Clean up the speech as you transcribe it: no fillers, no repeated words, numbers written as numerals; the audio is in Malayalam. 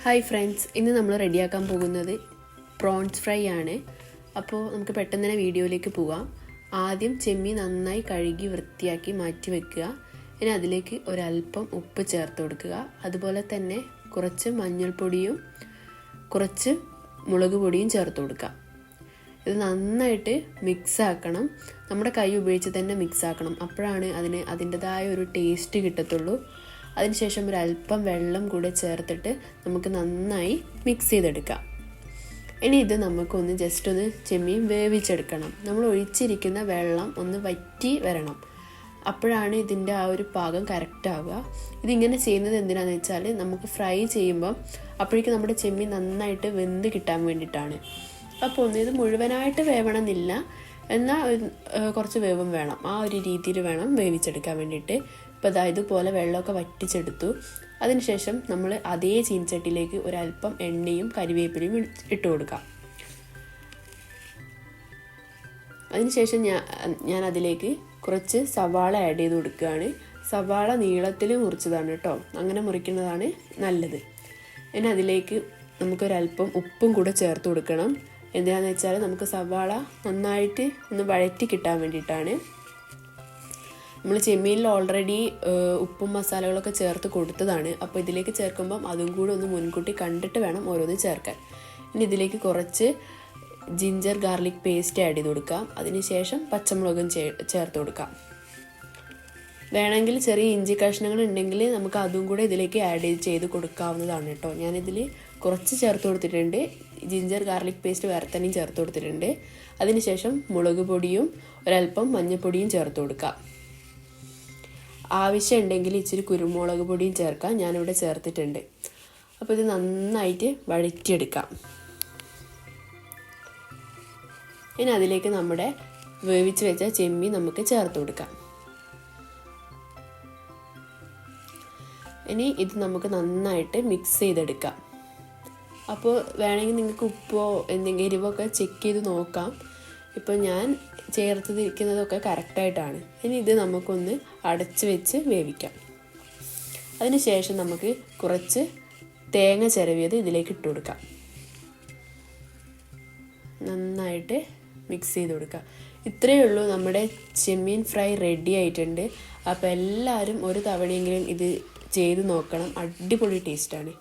ഹായ് ഫ്രണ്ട്സ്, ഇന്ന് നമ്മൾ റെഡിയാക്കാൻ പോകുന്നത് പ്രോൺസ് ഫ്രൈ ആണ്. അപ്പോൾ നമുക്ക് പെട്ടെന്ന് തന്നെ വീഡിയോയിലേക്ക് പോകാം. ആദ്യം ചെമ്മീൻ നന്നായി കഴുകി വൃത്തിയാക്കി മാറ്റി വെക്കുക. ഇനി അതിലേക്ക് ഒരല്പം ഉപ്പ് ചേർത്ത് കൊടുക്കുക. അതുപോലെ തന്നെ കുറച്ച് മഞ്ഞൾപ്പൊടിയും കുറച്ച് മുളക് പൊടിയും ചേർത്ത് കൊടുക്കുക. ഇത് നന്നായിട്ട് മിക്സ് ആക്കണം. നമ്മുടെ കൈ ഉപയോഗിച്ച് തന്നെ മിക്സ് ആക്കണം. അപ്പോഴാണ് അതിൻ്റെതായ ഒരു ടേസ്റ്റ് കിട്ടത്തുള്ളൂ. അതിനുശേഷം ഒരല്പം വെള്ളം കൂടെ ചേർത്തിട്ട് നമുക്ക് നന്നായി മിക്സ് ചെയ്തെടുക്കാം. ഇനി ഇത് നമുക്കൊന്ന് ജസ്റ്റ് ഒന്ന് ചെമ്മീൻ വേവിച്ചെടുക്കണം. നമ്മൾ ഒഴിച്ചിരിക്കുന്ന വെള്ളം ഒന്ന് വറ്റി വരണം. അപ്പോഴാണ് ഇതിൻ്റെ ആ ഒരു പാകം കറക്റ്റ് ആവുക. ഇതിങ്ങനെ ചെയ്യുന്നത് എന്തിനാണെന്ന് വെച്ചാൽ നമുക്ക് ഫ്രൈ ചെയ്യുമ്പം അപ്പോഴേക്കും നമ്മുടെ ചെമ്മീൻ നന്നായിട്ട് വെന്ത് കിട്ടാൻ വേണ്ടിയിട്ടാണ്. അപ്പോൾ ഇത് മുഴുവനായിട്ട് വേവണമെന്നില്ല, എന്നാൽ കുറച്ച് വേവും വേണം. ആ ഒരു രീതിയിൽ വേണം വേവിച്ചെടുക്കാൻ വേണ്ടിയിട്ട്. ഇപ്പോൾ ഇതുപോലെ വെള്ളമൊക്കെ വറ്റിച്ചെടുത്തു. അതിനുശേഷം നമ്മൾ അതേ ചീനച്ചട്ടിയിലേക്ക് ഒരല്പം എണ്ണയും കരിവേപ്പിലയും ഇട്ട് കൊടുക്കാം. അതിനുശേഷം ഞാൻ അതിലേക്ക് കുറച്ച് സവാള ആഡ് ചെയ്ത് കൊടുക്കുകയാണ്. സവാള നീളത്തിൽ മുറിച്ചതാണ് കേട്ടോ, അങ്ങനെ മുറിക്കുന്നതാണ് നല്ലത്. ഇനി അതിലേക്ക് നമുക്കൊരല്പം ഉപ്പും കൂടെ ചേർത്ത് കൊടുക്കണം. എന്താണെന്ന് വെച്ചാൽ നമുക്ക് സവാള നന്നായിട്ട് ഒന്ന് വഴറ്റി കിട്ടാൻ വേണ്ടിയിട്ടാണ്. നമ്മൾ ചെമ്മീനിൽ ഓൾറെഡി ഉപ്പും മസാലകളൊക്കെ ചേർത്ത് കൊടുത്തതാണ്. അപ്പോൾ ഇതിലേക്ക് ചേർക്കുമ്പം അതും കൂടി ഒന്ന് മുൻകൂട്ടി കണ്ടിട്ട് വേണം ഓരോന്ന് ചേർക്കാൻ. ഇനി ഇതിലേക്ക് കുറച്ച് ജിഞ്ചർ ഗാർലിക് പേസ്റ്റ് ആഡ് ചെയ്ത് കൊടുക്കാം. അതിനുശേഷം പച്ചമുളകും ചേർത്ത് കൊടുക്കാം. വേണമെങ്കിൽ ചെറിയ ഇഞ്ചി കഷ്ണങ്ങൾ ഉണ്ടെങ്കിൽ നമുക്ക് അതും കൂടെ ഇതിലേക്ക് ആഡ് ചെയ്ത് കൊടുക്കാവുന്നതാണ് കേട്ടോ. ഞാനിതിൽ കുറച്ച് ചേർത്ത് കൊടുത്തിട്ടുണ്ട്. ജിഞ്ചർ ഗാർലിക് പേസ്റ്റ് വേറെ തന്നെയും ചേർത്ത് കൊടുത്തിട്ടുണ്ട്. അതിനുശേഷം മുളക് പൊടിയും ഒരല്പം മഞ്ഞൾപ്പൊടിയും ചേർത്ത് കൊടുക്കാം. ആവശ്യമുണ്ടെങ്കിൽ ഇച്ചിരി കുരുമുളക് പൊടിയും ചേർക്കാം. ഞാനിവിടെ ചേർത്തിട്ടുണ്ട്. അപ്പോൾ ഇത് നന്നായിട്ട് വഴറ്റിയെടുക്കാം. ഇനി അതിലേക്ക് നമ്മുടെ വേവിച്ച് വെച്ച ചെമ്മീൻ നമുക്ക് ചേർത്ത് കൊടുക്കാം. ഇനി ഇത് നമുക്ക് നന്നായിട്ട് മിക്സ് ചെയ്തെടുക്കാം. അപ്പോൾ വേണമെങ്കിൽ നിങ്ങൾക്ക് ഉപ്പോ എന്തെങ്കിലും എരിവൊക്കെ ചെക്ക് ചെയ്ത് നോക്കാം. ഇപ്പോൾ ഞാൻ ചേർത്തിരിക്കുന്നതൊക്കെ കറക്റ്റായിട്ടാണ്. ഇനി ഇത് നമുക്കൊന്ന് അടച്ച് വെച്ച് വേവിക്കാം. അതിനുശേഷം നമുക്ക് കുറച്ച് തേങ്ങ ചിരവിയത് ഇതിലേക്ക് ഇട്ട് കൊടുക്കാം. നന്നായിട്ട് മിക്സ് ചെയ്ത് കൊടുക്കുക. ഇത്രയേ ഉള്ളൂ, നമ്മുടെ ചെമ്മീൻ ഫ്രൈ റെഡി ആയിട്ടുണ്ട്. അപ്പോൾ എല്ലാവരും ഒരു തവണയെങ്കിലും ഇത് ചെയ്ത് നോക്കണം. അടിപൊളി ടേസ്റ്റാണ്.